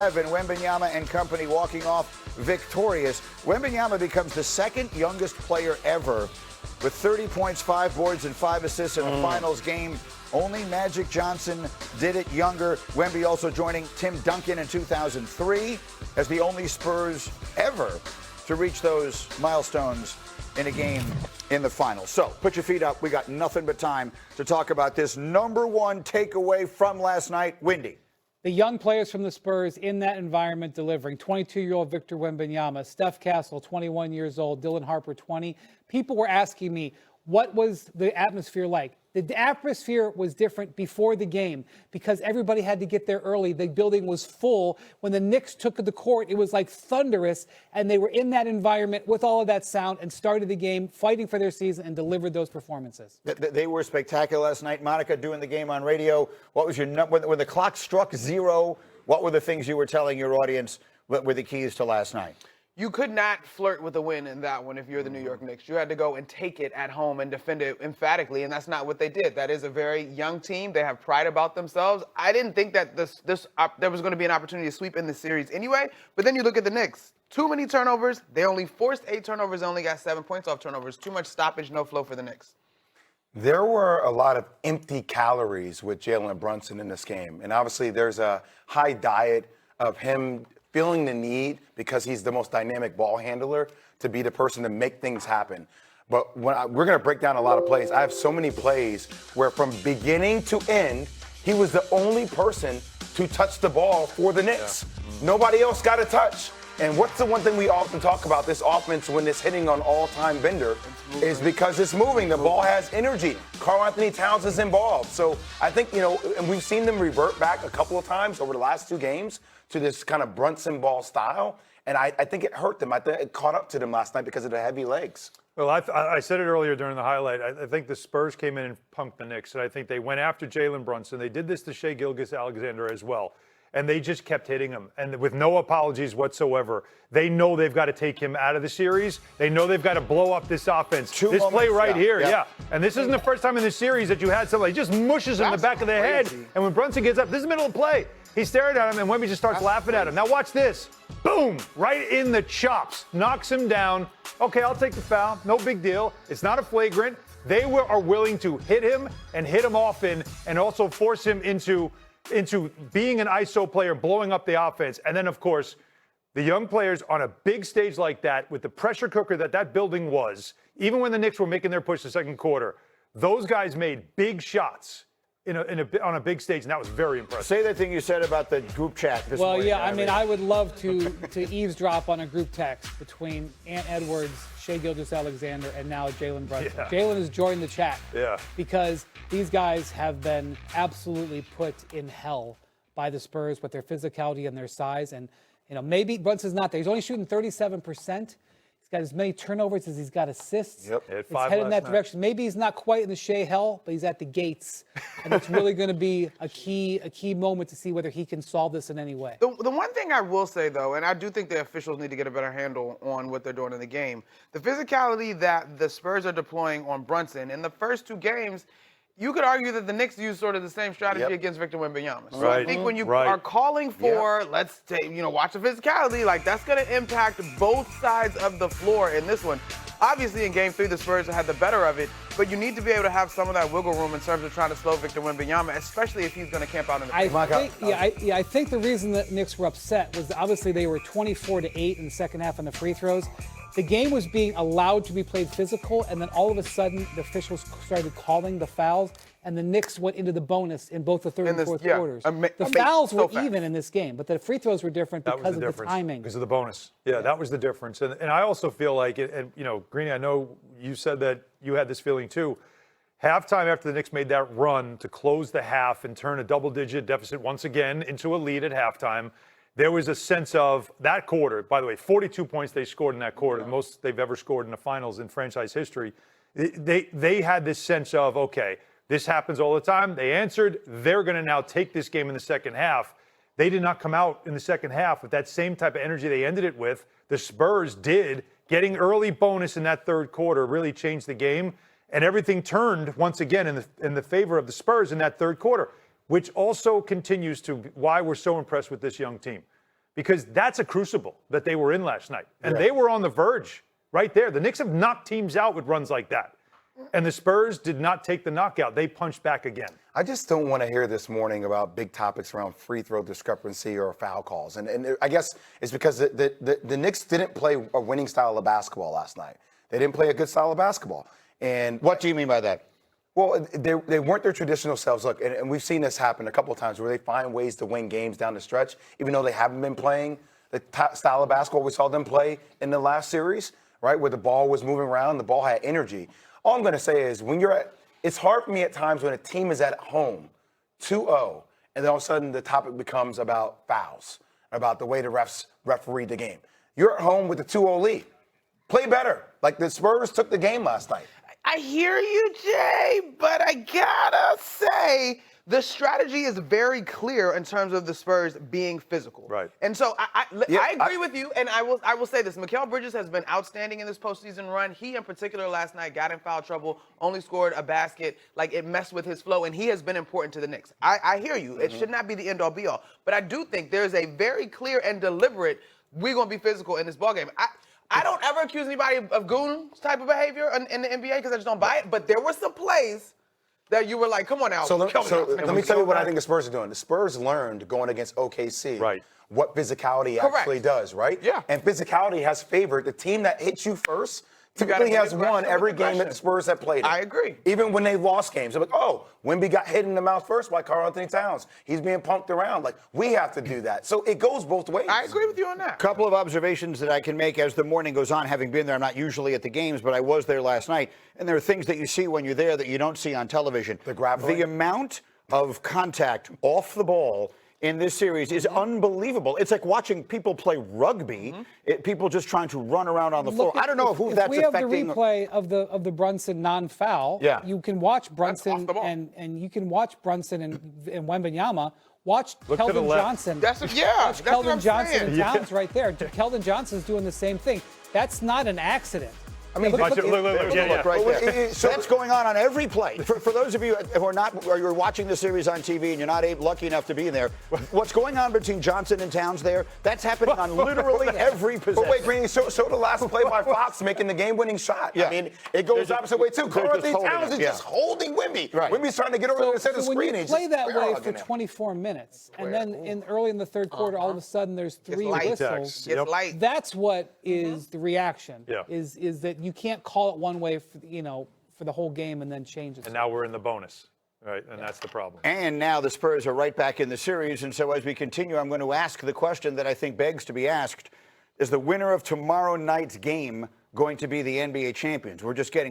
And Wembanyama and company walking off victorious. Wembanyama becomes the second youngest player ever with 30 points, 5 boards, and 5 assists in a finals game. Only Magic Johnson did it younger. Wemby also joining Tim Duncan in 2003 as the only Spurs ever to reach those milestones in a game in the finals. So put your feet up. We got nothing but time to talk about this. Number one takeaway from last night, Windy. The young players from the Spurs in that environment delivering. 22-year-old Victor Wembanyama, Steph Castle, 21 years old, Dylan Harper, 20. People were asking me, what was the atmosphere like? The atmosphere was different before the game because everybody had to get there early. The building was full. When the Knicks took the court, it was like thunderous, and they were in that environment with all of that sound and started the game fighting for their season and delivered those performances. They were spectacular last night. Monica, doing the game on radio, what was your when the clock struck 0, what were the things you were telling your audience were the keys to last night? You could not flirt with a win in that one if you're the New York Knicks. You had to go and take it at home and defend it emphatically, and that's not what they did. That is a very young team. They have pride about themselves. I didn't think that there was going to be an opportunity to sweep in the series anyway, but then you look at the Knicks. Too many turnovers. They only forced 8 turnovers. They only got 7 points off turnovers. Too much stoppage, no flow for the Knicks. There were a lot of empty calories with Jalen Brunson in this game, and obviously there's a high diet of him feeling the need, because he's the most dynamic ball handler, to be the person to make things happen. But we're going to break down a lot of plays. I have so many plays where from beginning to end, he was the only person to touch the ball for the Knicks. Yeah. Nobody else got a touch. And what's the one thing we often talk about this offense when it's hitting on all-time bender is because it's moving. The ball has energy. Karl Anthony Towns is involved. So I think, and we've seen them revert back a couple of times over the last 2 games to this kind of Brunson ball style. And I think it hurt them. I think it caught up to them last night because of the heavy legs. Well, I said it earlier during the highlight. I think the Spurs came in and punked the Knicks, and I think they went after Jalen Brunson. They did this to Shai Gilgeous-Alexander as well. And they just kept hitting him, and with no apologies whatsoever. They know they've got to take him out of the series. They know they've got to blow up this offense. This play right here, yeah. And this isn't the first time in the series that you had somebody just mushes him in the back of the head. And when Brunson gets up, this is the middle of the play. He's staring at him, and Wemby just starts laughing at him. Now watch this. Boom! Right in the chops. Knocks him down. Okay, I'll take the foul. No big deal. It's not a flagrant. They are willing to hit him and hit him often and also force him into being an ISO player, blowing up the offense. And then, of course, the young players on a big stage like that, with the pressure cooker that building was, even when the Knicks were making their push the second quarter, those guys made big shots on a big stage, and that was very impressive. Say that thing you said about the group chat this morning. Well, yeah, I mean, I would love to eavesdrop on a group text between Ant Edwards, Shai Gilgeous-Alexander, and now Jalen Brunson. Yeah. Jalen has joined the chat because these guys have been absolutely put in hell by the Spurs with their physicality and their size. And, maybe Brunson's not there. He's only shooting 37%. He's got as many turnovers as he's got assists. Yep. It's headed in that direction. Maybe he's not quite in the Shai hell, but he's at the gates. And it's really going to be a key moment to see whether he can solve this in any way. The one thing I will say, though, and I do think the officials need to get a better handle on what they're doing in the game, the physicality that the Spurs are deploying on Brunson in the first 2 games, you could argue that the Knicks use sort of the same strategy against Victor Wembanyama. So I think when you are calling for, let's take, watch the physicality, like that's going to impact both sides of the floor in this one. Obviously, in Game 3, the Spurs had the better of it, but you need to be able to have some of that wiggle room in terms of trying to slow Victor Wembanyama, especially if he's going to camp out in the paint. I think the reason that Knicks were upset was obviously they were 24-8 in the second half on the free throws. The game was being allowed to be played physical, and then all of a sudden the officials started calling the fouls, and the Knicks went into the bonus in both the third and fourth quarters. The fouls were even in this game, but the free throws were different because of the timing. Because of the bonus. Yeah, that was the difference. And I also feel like, Greeny, I know you said that you had this feeling too. Halftime after the Knicks made that run to close the half and turn a double-digit deficit once again into a lead at halftime, there was a sense of that quarter. By the way, 42 points they scored in that quarter, the most they've ever scored in the finals in franchise history. They had this sense of, okay, this happens all the time. They answered. They're going to now take this game in the second half. They did not come out in the second half with that same type of energy they ended it with. The Spurs did. Getting early bonus in that third quarter really changed the game. And everything turned once again in the favor of the Spurs in that third quarter, which also continues to why we're so impressed with this young team. because that's a crucible that they were in last night. And they were on the verge right there. The Knicks have knocked teams out with runs like that. And the Spurs did not take the knockout. They punched back again. I just don't want to hear this morning about big topics around free throw discrepancy or foul calls. And I guess it's because the Knicks didn't play a winning style of basketball last night. They didn't play a good style of basketball. And What do you mean by that? well, they weren't their traditional selves. Look, and we've seen this happen a couple of times where they find ways to win games down the stretch, even though they haven't been playing the style of basketball we saw them play in the last series, right, where the ball was moving around, the ball had energy. All I'm going to say is it's hard for me at times when a team is at home 2-0, and then all of a sudden the topic becomes about fouls, about the way the refs refereed the game. You're at home with a 2-0 lead. Play better. Like the Spurs took the game last night. I hear you, Jay, but I gotta say the strategy is very clear in terms of the Spurs being physical. Right. And so I agree with you, and I will say this: Mikal Bridges has been outstanding in this postseason run. He, in particular, last night got in foul trouble, only scored a basket. Like, it messed with his flow, and he has been important to the Knicks. I hear you. It should not be the end all be all, but I do think there's a very clear and deliberate. We're gonna be physical in this ballgame. I don't ever accuse anybody of goon type of behavior in the NBA because I just don't buy it. But there were some plays that you were like, come on now. So let me tell you what I think the Spurs are doing. The Spurs learned going against OKC what physicality actually does, right? Yeah. And physicality has favored the team that hits you first. Typically has won every game that the Spurs have played in. I agree. Even when they lost games, they're like, oh, Wemby got hit in the mouth first by Karl Anthony Towns. He's being punked around. Like, we have to do that. So it goes both ways. I agree with you on that. Couple of observations that I can make as the morning goes on. Having been there, I'm not usually at the games, but I was there last night. And there are things that you see when you're there that you don't see on television. The grappling. The amount of contact off the ball in this series is unbelievable. It's like watching people play rugby. People just trying to run around on the floor. I don't know who that's affecting. affecting. We have the replay of the Brunson non-foul. Yeah. You can watch Brunson the ball. and you can watch Brunson and Wembanyama. Watch Look to the Keldon left. Johnson. That's watch what Keldon I'm Johnson saying. and Towns right there. Keldon Johnson's doing the same thing. That's not an accident. I mean, Look, Look yeah. right Well, there. So that's going on every play. For those of you who are not, or you're watching the series on TV and you're not lucky enough to be there, what's going on between Johnson and Towns there? That's happening on literally every possession. But wait, Greeny, show the last play by Fox making the game-winning shot. Yeah. I mean, it goes the opposite way, too. they're Karl just Anthony holding Towns him, is just holding Wemby. Right. Wemby's trying to get over there and set the So when screen. you and play just that way barreling for him. 24 minutes, and then early in the third quarter, all of a sudden there's three light. whistles. It's light. That's what is the reaction. Yeah. Is that you can't call it one way for the whole game and then change it. And now we're in the bonus, right? And that's the problem. And now the Spurs are right back in the series. And so as we continue, I'm going to ask the question that I think begs to be asked. Is the winner of tomorrow night's game going to be the NBA champions? We're just getting